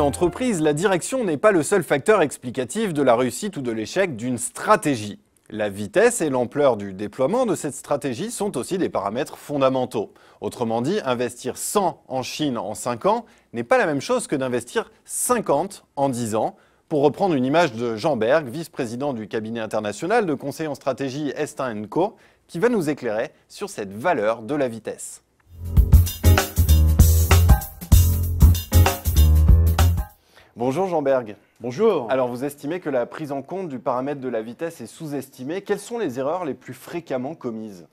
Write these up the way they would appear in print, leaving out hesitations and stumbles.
une entreprise, la direction n'est pas le seul facteur explicatif de la réussite ou de l'échec d'une stratégie. La vitesse et l'ampleur du déploiement de cette stratégie sont aussi des paramètres fondamentaux. Autrement dit, investir 100 en Chine en 5 ans n'est pas la même chose que d'investir 50 en 10 ans. Pour reprendre une image de Jean Berg, vice-président du cabinet international de conseil en stratégie Estin & Co, qui va nous éclairer sur cette valeur de la vitesse. Bonjour Jean Berg. Bonjour. Alors vous estimez que la prise en compte du paramètre de la vitesse est sous-estimée. Quelles sont les erreurs les plus fréquemment commises?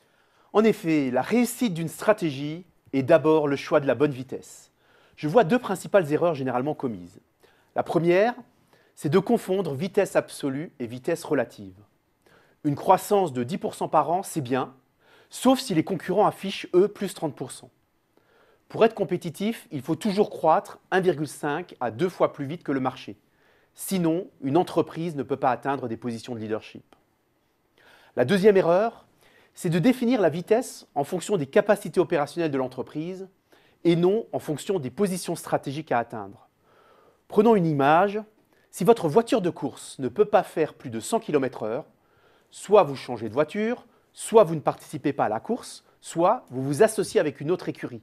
En effet, la réussite d'une stratégie est d'abord le choix de la bonne vitesse. Je vois deux principales erreurs généralement commises. La première, c'est de confondre vitesse absolue et vitesse relative. Une croissance de 10% par an, c'est bien, sauf si les concurrents affichent, eux, plus 30%. Pour être compétitif, il faut toujours croître 1,5 à 2 fois plus vite que le marché. Sinon, une entreprise ne peut pas atteindre des positions de leadership. La deuxième erreur, c'est de définir la vitesse en fonction des capacités opérationnelles de l'entreprise et non en fonction des positions stratégiques à atteindre. Prenons une image. Si votre voiture de course ne peut pas faire plus de 100 km/h, soit vous changez de voiture, soit vous ne participez pas à la course, soit vous vous associez avec une autre écurie.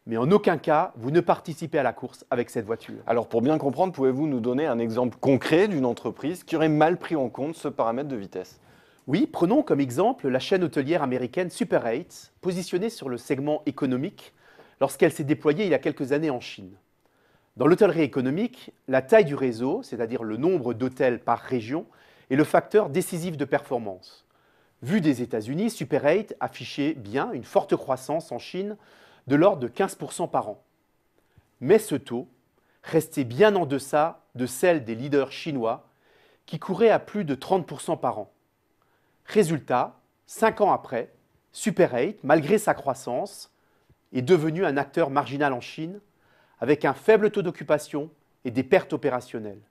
Mais en aucun cas, vous ne participez à la course avec cette voiture. Alors pour bien comprendre, pouvez-vous nous donner un exemple concret d'une entreprise qui aurait mal pris en compte ce paramètre de vitesse? Oui, prenons comme exemple la chaîne hôtelière américaine Super 8, positionnée sur le segment économique lorsqu'elle s'est déployée il y a quelques années en Chine. Dans l'hôtellerie économique, la taille du réseau, c'est-à-dire le nombre d'hôtels par région, est le facteur décisif de performance. Vu des États-Unis, Super 8 affichait bien une forte croissance en Chine de l'ordre de 15% par an. Mais ce taux restait bien en deçà de celle des leaders chinois qui couraient à plus de 30% par an. Résultat, 5 ans après, Super 8, malgré sa croissance, est devenu un acteur marginal en Chine avec un faible taux d'occupation et des pertes opérationnelles.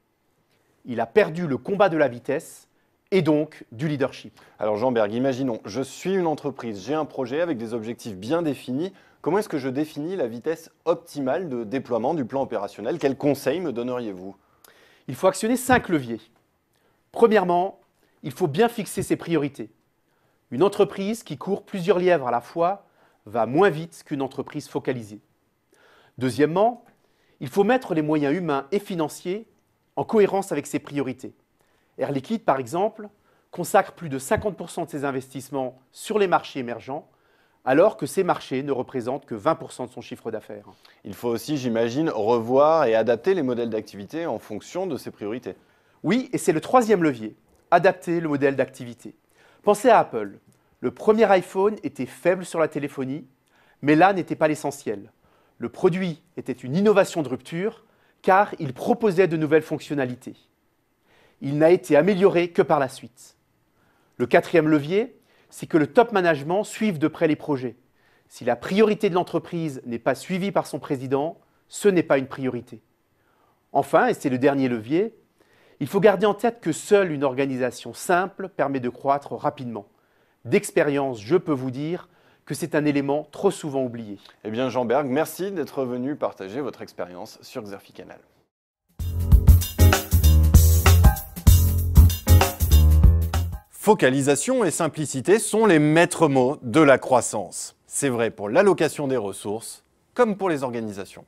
Il a perdu le combat de la vitesse et donc du leadership. Alors Jean Berg, imaginons, je suis une entreprise, j'ai un projet avec des objectifs bien définis. Comment est-ce que je définis la vitesse optimale de déploiement du plan opérationnel? Quels conseils me donneriez-vous? Il faut actionner 5 leviers. Premièrement, il faut bien fixer ses priorités. Une entreprise qui court plusieurs lièvres à la fois va moins vite qu'une entreprise focalisée. Deuxièmement, il faut mettre les moyens humains et financiers en cohérence avec ses priorités. Air Liquide, par exemple, consacre plus de 50% de ses investissements sur les marchés émergents, alors que ces marchés ne représentent que 20% de son chiffre d'affaires. Il faut aussi, j'imagine, revoir et adapter les modèles d'activité en fonction de ses priorités. Oui, et c'est le troisième levier, adapter le modèle d'activité. Pensez à Apple. Le premier iPhone était faible sur la téléphonie, mais là n'était pas l'essentiel. Le produit était une innovation de rupture, car il proposait de nouvelles fonctionnalités. Il n'a été amélioré que par la suite. Le quatrième levier, c'est que le top management suive de près les projets. Si la priorité de l'entreprise n'est pas suivie par son président, ce n'est pas une priorité. Enfin, et c'est le dernier levier, il faut garder en tête que seule une organisation simple permet de croître rapidement. D'expérience, je peux vous dire que c'est un élément trop souvent oublié. Eh bien Jean Berg, merci d'être venu partager votre expérience sur Xerfi Canal. Focalisation et simplicité sont les maîtres mots de la croissance. C'est vrai pour l'allocation des ressources comme pour les organisations.